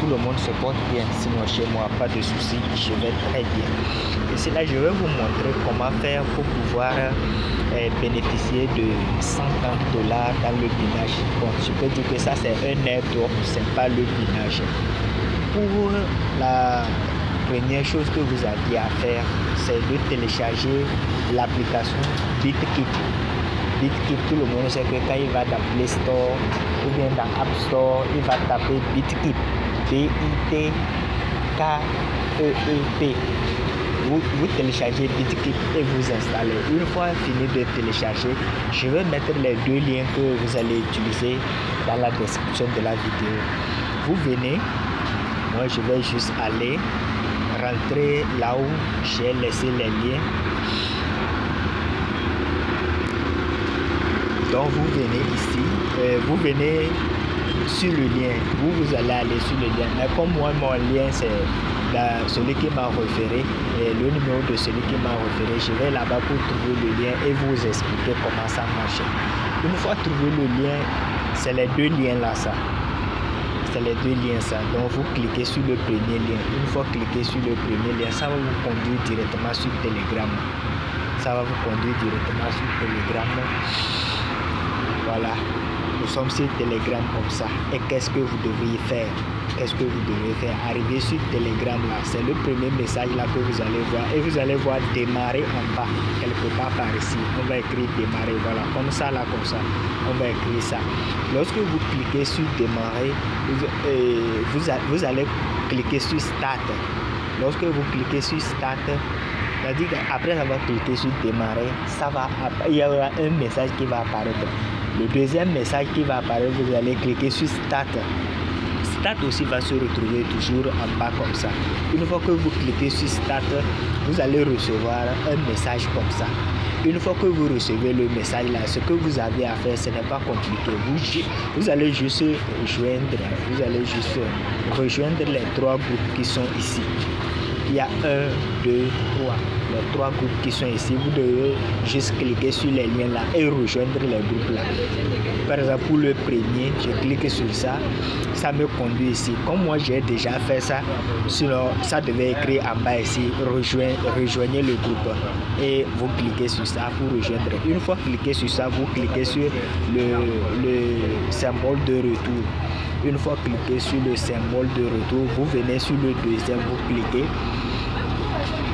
tout le monde se porte bien. Sinon chez moi, pas de soucis, je vais très bien. Et c'est là je vais vous montrer comment faire pour pouvoir bénéficier de $130 dans le binage. Bon, je peux dire que ça c'est un airdrop, c'est pas le binage. Pour la première chose que vous aviez à faire, c'est de télécharger l'application BitKit. BitKit, tout le monde sait que quand il va dans Play Store ou bien dans App Store, il va taper BitKit, BITKEEP. Vous téléchargez BitKit et vous installez. Une fois fini de télécharger, je vais mettre les deux liens que vous allez utiliser dans la description de la vidéo. Vous venez, moi je vais juste aller rentrer là où j'ai laissé les liens. Donc vous venez ici, vous venez sur le lien, vous allez aller sur le lien. Mais comme moi mon lien c'est celui qui m'a référé, et le numéro de celui qui m'a référé, je vais là-bas pour trouver le lien et vous expliquer comment ça marche. Une fois trouvé le lien, c'est les deux liens là ça. C'est les deux liens ça. Donc vous cliquez sur le premier lien. Une fois cliqué sur le premier lien, ça va vous conduire directement sur Telegram. Ça va vous conduire directement sur Telegram. Voilà. Nous sommes sur Telegram comme ça. Et qu'est-ce que vous devriez faire? Qu'est-ce que vous devez faire? Arriver sur Telegram là, c'est le premier message là que vous allez voir. Et vous allez voir démarrer en bas, quelque part par ici. On va écrire démarrer, voilà, comme ça là, comme ça. On va écrire ça. Lorsque vous cliquez sur démarrer, vous allez cliquer sur start. Lorsque vous cliquez sur start, c'est-à-dire qu'après avoir cliqué sur démarrer, il y aura un message qui va apparaître. Le deuxième message qui va apparaître, vous allez cliquer sur start. Start aussi va se retrouver toujours en bas comme ça. Une fois que vous cliquez sur start, vous allez recevoir un message comme ça. Une fois que vous recevez le message là, ce que vous avez à faire, ce n'est pas compliqué. Vous allez juste rejoindre les trois groupes qui sont ici. Il y a 1, 2, 3. Les trois groupes qui sont ici, vous devez juste cliquer sur les liens là et rejoindre les groupes là. Par exemple, pour le premier, je clique sur ça, ça me conduit ici. Comme moi j'ai déjà fait ça, sinon ça devait écrire en bas ici, rejoignez le groupe. Et vous cliquez sur ça pour rejoindre. Une fois cliqué sur ça, vous cliquez sur le symbole de retour. Une fois cliqué sur le symbole de retour, vous venez sur le deuxième, vous cliquez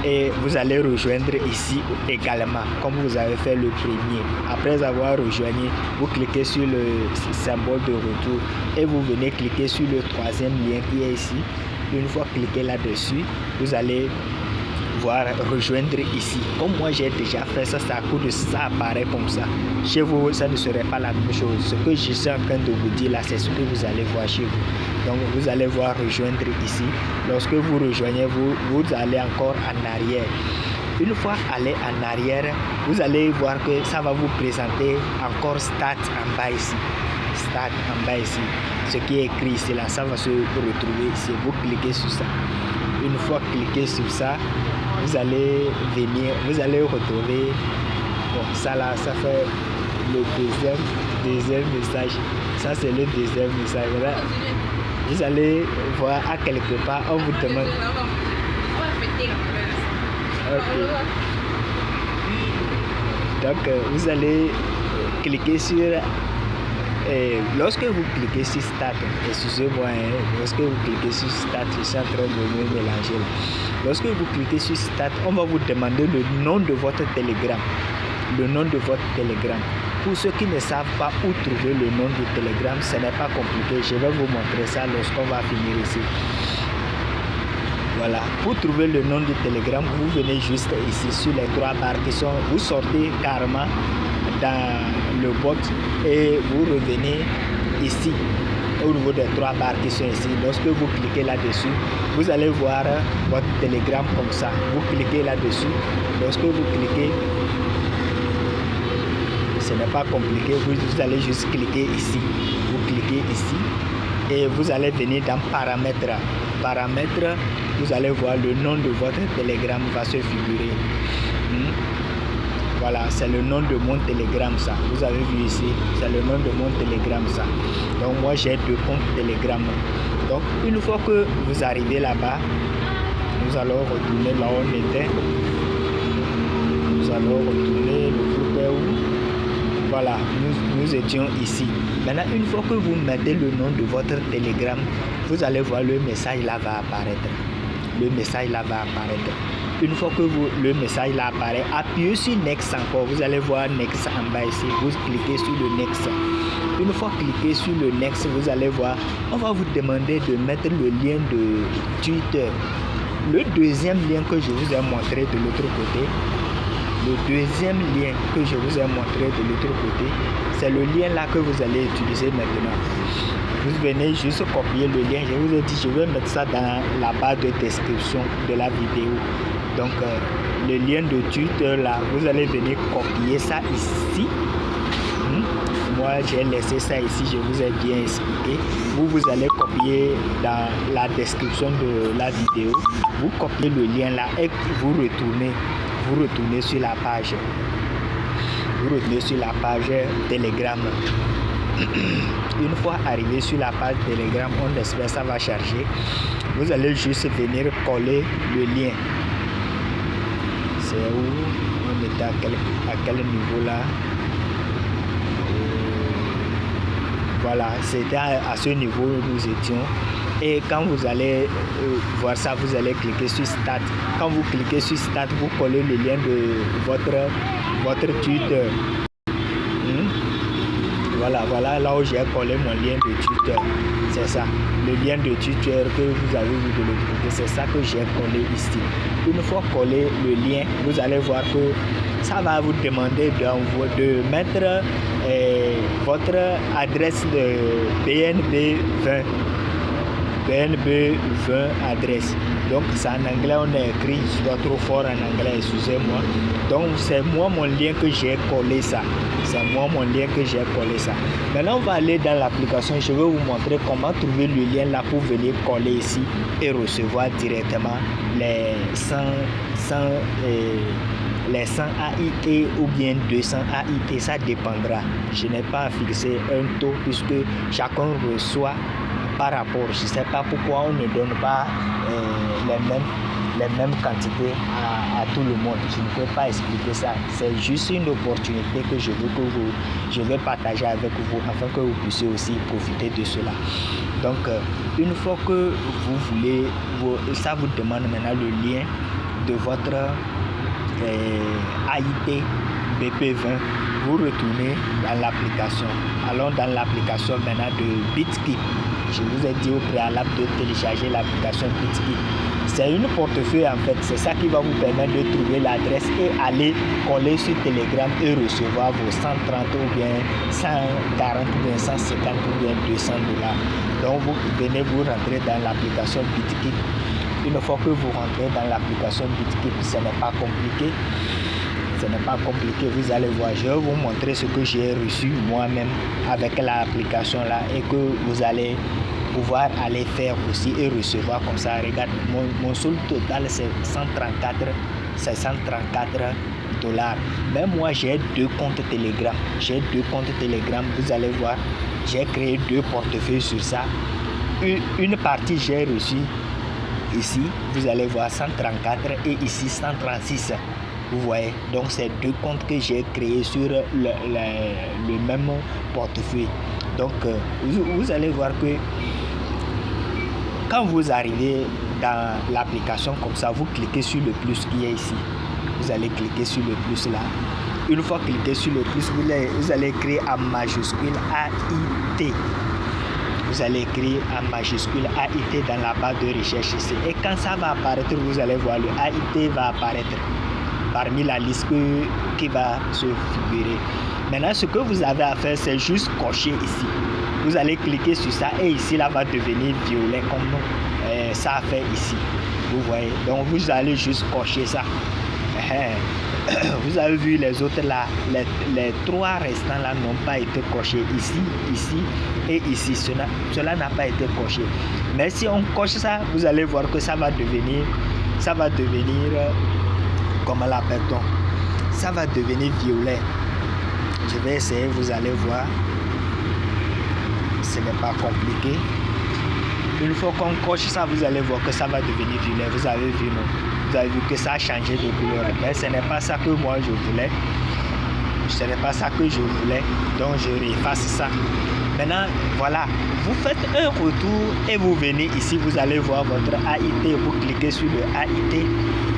et vous allez rejoindre ici également comme vous avez fait le premier. Après avoir rejoint, vous cliquez sur le symbole de retour et vous venez cliquer sur le troisième lien qui est ici. Une fois cliqué là-dessus, vous allez voir rejoindre ici. Comme moi j'ai déjà fait ça, ça coûte, ça apparaît comme ça. Chez vous, ça ne serait pas la même chose. Ce que je suis en train de vous dire là, c'est ce que vous allez voir chez vous. Donc vous allez voir rejoindre ici. Lorsque vous rejoignez, vous allez encore en arrière. Une fois allé en arrière, vous allez voir que ça va vous présenter encore start en bas ici. Start en bas ici. Ce qui est écrit ici là, ça va se retrouver ici. Vous cliquez sur ça. Une fois cliqué sur ça, vous allez venir, vous allez retrouver, bon ça là, ça fait le deuxième message. Ça c'est le deuxième message. Là, vous allez voir à quelque part, on vous demande. Okay. Donc vous allez cliquer sur lorsque vous cliquez sur Start, excusez-moi, lorsque vous cliquez sur Start, je suis en train de me mélanger. Lorsque vous cliquez sur Start, on va vous demander le nom de votre Telegram. Le nom de votre Telegram. Pour ceux qui ne savent pas où trouver le nom du Telegram, ce n'est pas compliqué. Je vais vous montrer ça lorsqu'on va finir ici. Voilà. Pour trouver le nom du Telegram, vous venez juste ici sur les trois barres qui sont. Vous sortez carrément dans le bot et vous revenez ici au niveau des trois barres qui sont ici. Lorsque vous cliquez là-dessus, vous allez voir votre Telegram comme ça. Vous cliquez là-dessus. Lorsque vous cliquez, ce n'est pas compliqué, vous allez juste cliquer ici. Vous cliquez ici et vous allez venir dans paramètres. Paramètres, vous allez voir le nom de votre Telegram va se figurer. Voilà, c'est le nom de mon Telegram ça. Vous avez vu ici, c'est le nom de mon Telegram ça. Donc moi j'ai 2 comptes Telegram. Donc une fois que vous arrivez là-bas, nous allons retourner là où on était. Nous allons retourner, le groupe est où? Voilà, nous étions ici. Maintenant, une fois que vous mettez le nom de votre Telegram, vous allez voir le message là va apparaître. Le message là va apparaître. Une fois que le message là apparaît, appuyez sur Next encore. Vous allez voir Next en bas ici. Vous cliquez sur le Next. Une fois cliqué sur le Next, vous allez voir, on va vous demander de mettre le lien de Twitter. Le deuxième lien que je vous ai montré de l'autre côté, le deuxième lien que je vous ai montré de l'autre côté, c'est le lien là que vous allez utiliser maintenant. Vous venez juste copier le lien. Je vous ai dit, je vais mettre ça dans la barre de description de la vidéo. Donc, le lien de Twitter là, vous allez venir copier ça ici. Moi, j'ai laissé ça ici, je vous ai bien expliqué. Vous allez copier dans la description de la vidéo. Vous copiez le lien là et vous retournez sur la page. Vous retournez sur la page Telegram. Une fois arrivé sur la page Telegram, on espère ça va charger. Vous allez juste venir coller le lien. C'est où on était à quel niveau là? Voilà, c'était à ce niveau où nous étions. Et quand vous allez voir ça, vous allez cliquer sur Start. Quand vous cliquez sur Start, vous collez le lien de votre Twitter. Voilà là où j'ai collé mon lien de Twitter. C'est ça, le lien de Twitter que vous avez vu de l'autre côté, c'est ça que j'ai collé ici. Une fois collé le lien, vous allez voir que ça va vous demander de mettre votre adresse de BNB 20. BNB 20 adresse. Donc c'est en anglais, on a écrit, je suis trop fort en anglais, excusez-moi. Donc c'est moi mon lien que j'ai collé ça. C'est moi mon lien que j'ai collé ça. Maintenant on va aller dans l'application, je vais vous montrer comment trouver le lien là pour venir coller ici et recevoir directement les 100 AIT ou bien 200 AIT, ça dépendra. Je n'ai pas fixé un taux puisque chacun reçoit par rapport. Je ne sais pas pourquoi on ne donne pas les mêmes quantités à tout le monde. Je ne peux pas expliquer ça. C'est juste une opportunité que je vais partager avec vous afin que vous puissiez aussi profiter de cela. Donc, une fois que vous voulez, ça vous demande maintenant le lien de votre AIT BP20. Vous retournez dans l'application. Allons dans l'application maintenant de BitKeep. Je vous ai dit au préalable de télécharger l'application BitKeep. C'est une portefeuille en fait. C'est ça qui va vous permettre de trouver l'adresse et aller coller sur Telegram et recevoir vos 130 ou bien 140 ou bien 150 ou bien 200 $. Donc vous venez vous rentrer dans l'application BitKeep. Une fois que vous rentrez dans l'application BitKeep, ce n'est pas compliqué. Ce n'est pas compliqué, vous allez voir. Je vais vous montrer ce que j'ai reçu moi-même avec l'application là et que vous allez pouvoir aller faire aussi et recevoir comme ça. Regarde, mon solde total c'est 134 $. Mais moi j'ai 2 comptes Telegram. Vous allez voir, j'ai créé 2 portefeuilles sur ça. Une partie j'ai reçu ici, vous allez voir 134 et ici 136. Vous voyez, donc c'est 2 comptes que j'ai créés sur le même portefeuille. Donc vous allez voir que quand vous arrivez dans l'application comme ça, vous cliquez sur le plus qui est ici. Vous allez cliquer sur le plus là. Une fois cliqué sur le plus, vous allez écrire en majuscule AIT. Vous allez écrire en majuscule AIT dans la barre de recherche ici. Et quand ça va apparaître, vous allez voir le AIT va apparaître parmi la liste qui va se figurer. Maintenant, ce que vous avez à faire, c'est juste cocher ici. Vous allez cliquer sur ça et ici, là, va devenir violet comme ça a fait ici. Vous voyez. Donc, vous allez juste cocher ça. Vous avez vu les autres là, les 3 restants là n'ont pas été cochés ici, ici et ici. Cela n'a pas été coché. Mais si on coche ça, vous allez voir que ça va devenir comment l'appelle-t-on? ça va devenir violet. Je vais essayer, vous allez voir. Ce n'est pas compliqué. Une fois qu'on coche ça, vous allez voir que ça va devenir violet. Vous avez vu, non? Vous avez vu que ça a changé de couleur. Mais ce n'est pas ça que moi je voulais. Ce n'est pas ça que je voulais. Donc je efface ça. Maintenant, voilà. Vous faites un retour et vous venez ici. Vous allez voir votre AIT. Vous cliquez sur le AIT.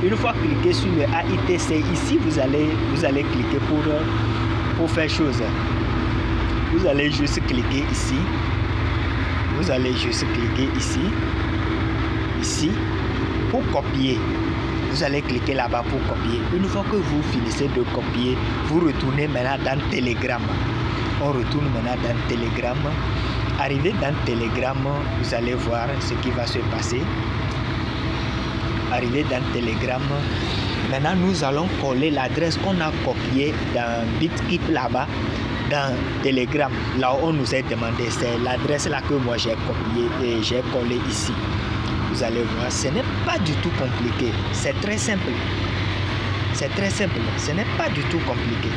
Une fois cliqué sur le AIT, c'est ici vous allez cliquer pour faire chose. Vous allez juste cliquer ici. Vous allez juste cliquer ici pour copier. Vous allez cliquer là-bas pour copier. Une fois que vous finissez de copier, vous retournez maintenant dans Telegram. On retourne maintenant dans Telegram. Arrivé dans Telegram, vous allez voir ce qui va se passer. Arrivé dans Telegram, maintenant nous allons coller l'adresse qu'on a copiée dans BitKeep là-bas, dans Telegram, là où on nous a demandé. C'est l'adresse là que moi j'ai copiée et j'ai collé ici. Vous allez voir, ce n'est pas du tout compliqué. C'est très simple. C'est très simple. Ce n'est pas du tout compliqué.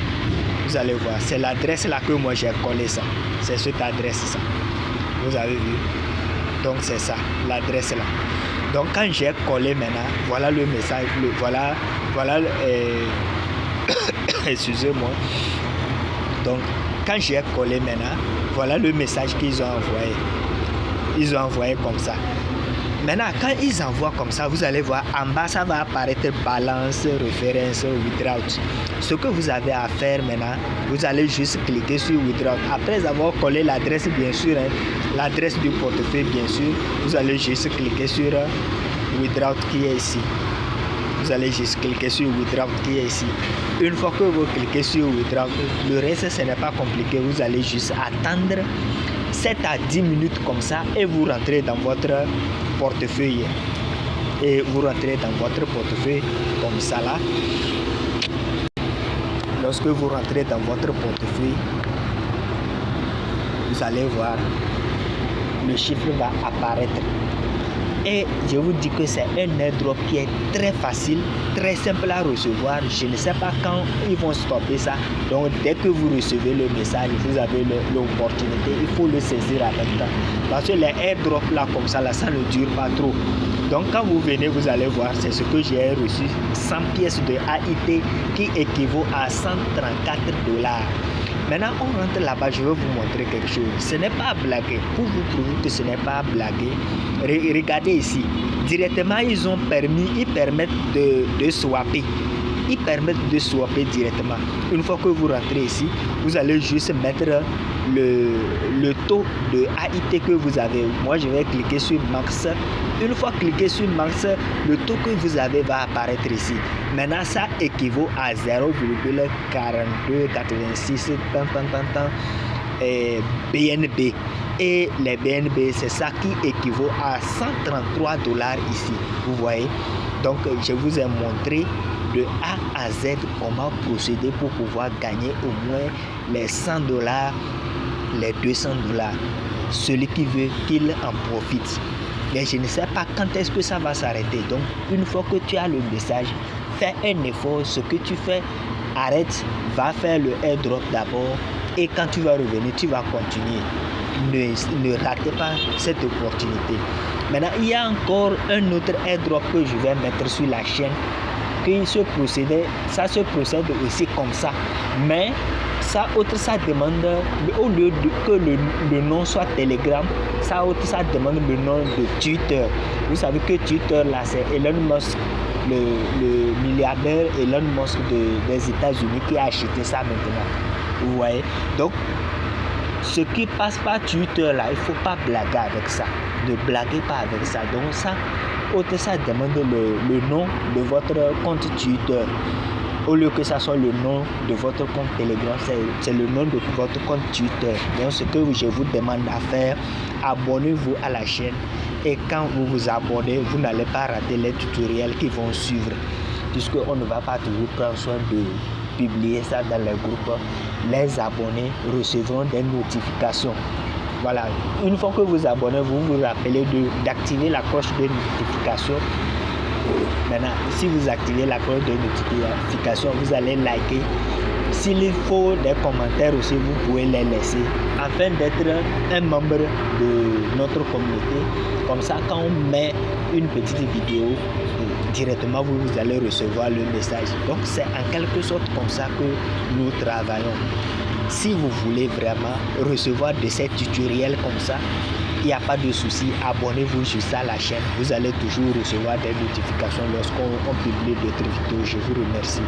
Vous allez voir, c'est l'adresse là que moi j'ai collé ça. C'est cette adresse ça. Vous avez vu? Donc c'est ça, l'adresse là. Donc quand j'ai collé maintenant, voilà le message, voilà excusez-moi. Donc quand j'ai collé maintenant, voilà le message qu'ils ont envoyé. Ils ont envoyé comme ça. Maintenant, quand ils envoient comme ça, vous allez voir en bas, ça va apparaître balance, référence, withdraw. Ce que vous avez à faire maintenant, vous allez juste cliquer sur withdraw. Après avoir collé l'adresse, bien sûr, l'adresse du portefeuille, bien sûr, vous allez juste cliquer sur withdraw qui est ici. Vous allez juste cliquer sur withdraw qui est ici. Une fois que vous cliquez sur withdraw, le reste, ce n'est pas compliqué. Vous allez juste attendre 7 à 10 minutes comme ça et vous rentrez dans votre portefeuille. Et vous rentrez dans votre portefeuille comme ça là. Lorsque vous rentrez dans votre portefeuille, vous allez voir, le chiffre va apparaître. Et je vous dis que c'est un airdrop qui est très facile, très simple à recevoir. Je ne sais pas quand ils vont stopper ça. Donc dès que vous recevez le message, vous avez l'opportunité. Il faut le saisir avec temps. Parce que les airdrops là comme ça, là, ça ne dure pas trop. Donc quand vous venez, vous allez voir, c'est ce que j'ai reçu. 100 pièces de AIT qui équivaut à 134 $. Maintenant, on rentre là-bas, je vais vous montrer quelque chose. Ce n'est pas à blaguer. Pour vous prouver que ce n'est pas à blaguer, regardez ici. Directement, ils permettent de swapper. Ils permettent de swapper directement. Une fois que vous rentrez ici, vous allez juste mettre le taux de AIT que vous avez. Moi, je vais cliquer sur Max. Une fois cliqué sur Max, le taux que vous avez va apparaître ici. Maintenant, ça équivaut à 0,4286 BNB. Et les BNB, c'est ça qui équivaut à 133 $ ici. Vous voyez? Donc, je vous ai montré de A à Z comment procéder pour pouvoir gagner au moins les 100 $, les 200 $. Celui qui veut qu'il en profite. Mais je ne sais pas quand est-ce que ça va s'arrêter. Donc, une fois que tu as le message, fais un effort. Ce que tu fais, arrête, va faire le airdrop d'abord. Et quand tu vas revenir, tu vas continuer. Ne ratez pas cette opportunité. Maintenant, il y a encore un autre airdrop que je vais mettre sur la chaîne. Ça se procède aussi comme ça. Mais ça demande, au lieu que le nom soit Telegram, ça demande le nom de Twitter. Vous savez que Twitter là, c'est Elon Musk, le milliardaire Elon Musk des États-Unis qui a acheté ça maintenant. Vous voyez? Donc, ce qui passe par Twitter là, il ne faut pas blaguer avec ça. Ne blaguez pas avec ça. Donc ça demande le nom de votre compte Twitter. Au lieu que ça soit le nom de votre compte Telegram, c'est le nom de votre compte Twitter. Donc ce que je vous demande à faire, abonnez-vous à la chaîne. Et quand vous vous abonnez, vous n'allez pas rater les tutoriels qui vont suivre. Puisqu'on ne va pas toujours prendre soin de publier ça dans les groupes. Les abonnés recevront des notifications. Voilà, une fois que vous abonnez, vous vous rappelez d'activer la cloche de notification. Maintenant, si vous activez la cloche de notification, vous allez liker. S'il faut des commentaires aussi, vous pouvez les laisser afin d'être un membre de notre communauté. Comme ça, quand on met une petite vidéo, directement vous allez recevoir le message. Donc c'est en quelque sorte comme ça que nous travaillons. Si vous voulez vraiment recevoir de ces tutoriels comme ça, il n'y a pas de souci, abonnez-vous juste à la chaîne. Vous allez toujours recevoir des notifications lorsqu'on publie d'autres vidéos. Je vous remercie.